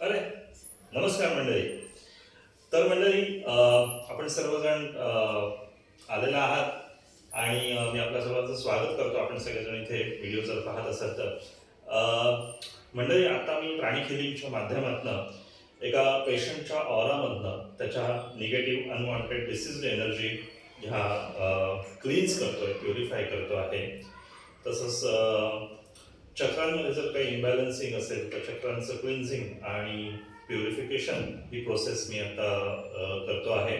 अरे, नमस्कार मंडळी. तर मंडळी, आपण सर्वजण आलेला आहात आणि मी आपल्या सर्वांचं स्वागत करतो. आपण सगळेजण इथे व्हिडिओ जर पाहत असाल तर. मंडळी, आता मी प्राणिक हिलिंगच्या माध्यमातनं एका पेशंटच्या ऑरामधनं त्याच्या निगेटिव्ह अनवॉन्टेड डिसीज्ड एनर्जी ह्या क्लीन्स करतोय, प्युरिफाय करतो आहे. तसंच चक्रांमध्ये जर काही इम्बॅलन्सिंग असेल तर चक्रांचं क्लिन्झिंग आणि प्युरिफिकेशन ही प्रोसेस मी आता करतो आहे.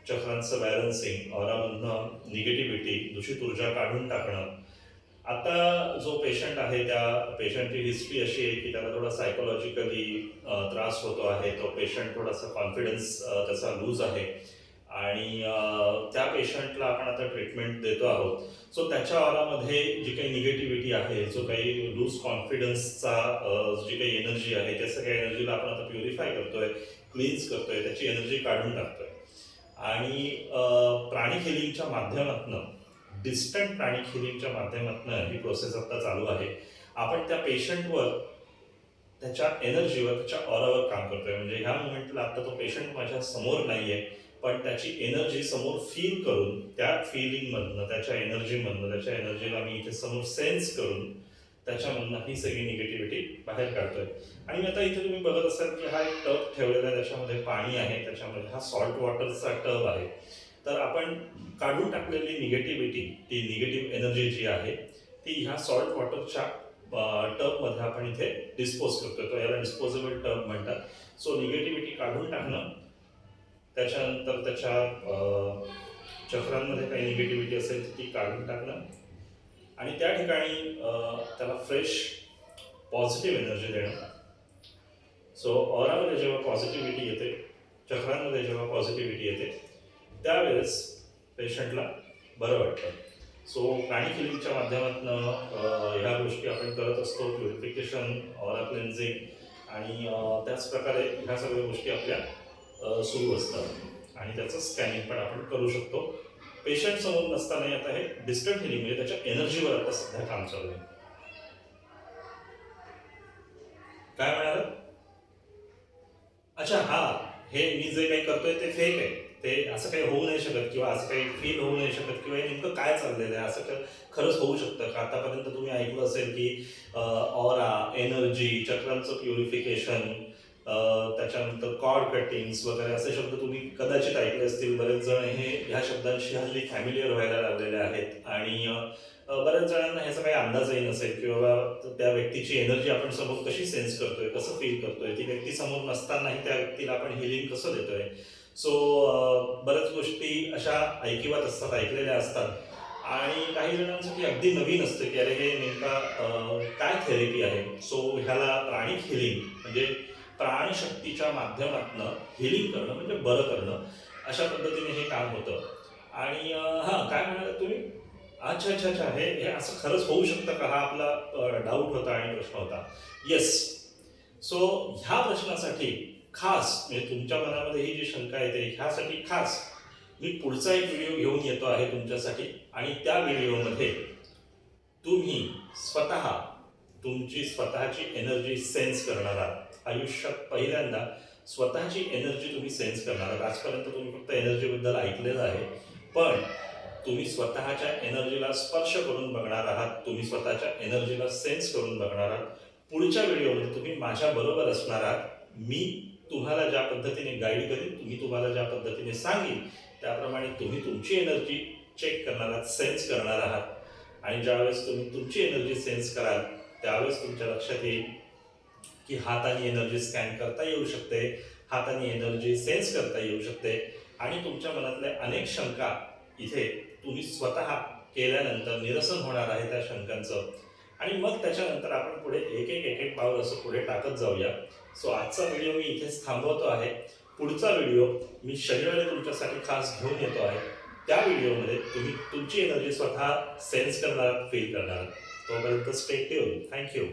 चक्रांचं बॅलन्सिंग, ऑरामधनं निगेटिव्हिटी, दूषित ऊर्जा काढून टाकणं. आता जो पेशंट आहे त्या पेशंटची हिस्ट्री अशी आहे की त्याला थोडा सायकोलॉजिकली त्रास होतो आहे. तो पेशंट थोडासा कॉन्फिडन्स त्याचा लूज आहे आणि त्या पेशंटला आपण आता ट्रीटमेंट देतो आहोत. सो त्याच्या ऑरामध्ये जी काही निगेटिव्हिटी आहे, जो काही लूज कॉन्फिडन्सचा जी काही एनर्जी आहे, त्या सगळ्या एनर्जीला आपण आता प्युरिफाय करतोय, क्लीन्स करतोय, त्याची एनर्जी काढून टाकतोय. आणि प्राणिक हिलिंगच्या माध्यमातनं, डिस्टंट प्राणिक हिलिंगच्या माध्यमातनं ही प्रोसेस आता चालू आहे. आपण त्या पेशंटवर, त्याच्या एनर्जीवर, त्याच्या ऑरावर काम करतोय. म्हणजे ह्या मोमेंटला आता तो पेशंट माझ्या समोर नाहीये, पण त्याची एनर्जी समोर फील करून, त्या फीलिंगमधनं, त्याच्या एनर्जीमधनं, त्याच्या एनर्जीला मी इथे समोर सेन्स करून त्याच्यामधनं ही सगळी निगेटिव्हिटी बाहेर काढतोय. आणि आता इथे तुम्ही बघत असाल की हा एक टब ठेवलेला आहे, त्याच्यामध्ये पाणी आहे, त्याच्यामध्ये हा सॉल्ट वॉटरचा टब आहे. तर आपण काढून टाकलेली निगेटिव्हिटी, ती निगेटिव्ह एनर्जी जी आहे ती ह्या सॉल्ट वॉटरच्या टबमध्ये आपण इथे डिस्पोज करतोय. तो याला डिस्पोजेबल टब म्हणतात. सो निगेटिव्हिटी काढून टाकणं, त्याच्यानंतर त्याच्या चक्रांमध्ये काही निगेटिव्हिटी असेल ती काढून टाकणं आणि त्या ठिकाणी त्याला फ्रेश पॉझिटिव्ह एनर्जी देणं. सो ऑरामध्ये जेव्हा पॉझिटिव्हिटी येते, चक्रांमध्ये जेव्हा पॉझिटिव्हिटी येते, त्यावेळेस पेशंटला बरं वाटतं. सो प्राणिक हिलिंगच्या माध्यमातून ह्या गोष्टी आपण करत असतो. प्युरिफिकेशन, ऑरा क्लेन्झिंग आणि त्याच प्रकारे ह्या सगळ्या गोष्टी आपल्या सुरू असतात आणि त्याचं स्कॅनिंग पण आपण करू शकतो. पेशंट समोर नसतानाही आता हे डिस्टंट हिलिंग म्हणजे त्याच्या एनर्जीवर आता सध्या काम चालू आहे. काय म्हणाल? अच्छा, हा, हे मी जे काही करतोय ते फेक आहे. ते असं काही होऊ नाही शकत किंवा असं काही फील होऊ नाही शकत किंवा हे नेमकं काय चाललेलं आहे असं खरंच होऊ शकतं का? आतापर्यंत तुम्ही ऐकलं असेल की ऑरा, एनर्जी, चक्रांचं प्युरिफिकेशन, त्याच्यानंतर कॉर्ड कटिंग्स वगैरे असे शब्द तुम्ही कदाचित ऐकले असतील. बरेच जण ह्या शब्दांशी हल्ली फॅमिलियर व्हायला लागलेले आहेत आणि बऱ्याच जणांना ह्याचा काही अंदाजही नसेल किंवा त्या व्यक्तीची एनर्जी आपण समोर कशी सेन्स करतोय, कसं फील करतोय, ती व्यक्ती समोर नसतानाही त्या व्यक्तीला आपण हिलिंग कसं देतोय. सो बऱ्याच गोष्टी अशा ऐकिवात असतात, ऐकलेल्या असतात आणि काही जणांसाठी अगदी नवीन असतं की अरे हे नेमका काय थेरपी आहे. सो ह्याला प्राणिक हिलिंग म्हणजे प्राणशक्तीच्या माध्यमातनं हिलिंग करणं म्हणजे बरं करणं, अशा पद्धतीने हे काम होतं. आणि हां, काय म्हणालात तुम्ही? अच्छा, अच्छा, अच्छा. हे हे असं खरंच होऊ शकतं का? हा आपला डाऊट होता आणि प्रश्न होता. येस. सो ह्या प्रश्नासाठी खास म्हणजे तुमच्या मनामध्ये ही जी शंका येते ह्यासाठी खास मी पुढचा एक व्हिडिओ घेऊन येतो आहे तुमच्यासाठी आणि त्या व्हिडिओमध्ये तुम्ही स्वतः तुमची स्वतःची एनर्जी सेन्स करणार आहात. आयुष्यात पहिल्यांदा स्वतःची एनर्जी तुम्ही सेन्स करणार आहात. आजपर्यंत तुम्ही फक्त एनर्जीबद्दल ऐकलेलं आहे, पण तुम्ही स्वतःच्या एनर्जीला स्पर्श करून बघणार आहात. तुम्ही स्वतःच्या एनर्जीला सेन्स करून बघणार आहात. पुढच्या व्हिडिओमध्ये तुम्ही माझ्याबरोबर असणार आहात. मी तुम्हाला ज्या पद्धतीने गाईड करीन, तुम्हाला ज्या पद्धतीने सांगेन, त्याप्रमाणे तुम्ही तुमची एनर्जी चेक करणार आहात, सेन्स करणार आहात. आणि ज्यावेळेस तुम्ही तुमची एनर्जी सेन्स कराल त्यावेळेस तुमच्या लक्षात येईल की हाताने एनर्जी स्कॅन करता येऊ शकते, हाताने एनर्जी सेन्स करता येऊ शकते आणि तुमच्या मनातल्या अनेक शंका इथे तुम्ही स्वतः केल्यानंतर निरसन होणार आहे त्या शंकांचं. आणि मग त्याच्यानंतर आपण पुढे एक एक एक एक पाऊल असं पुढे टाकत जाऊया. सो आजचा व्हिडिओ मी इथेच थांबवतो आहे. पुढचा व्हिडिओ मी शनिवारी तुमच्यासाठी खास घेऊन येतो आहे. त्या व्हिडिओमध्ये तुम्ही तुमची एनर्जी स्वतः सेन्स करणार, फील करणार. तोपर्यंत स्टे ट्यून. थँक्यू.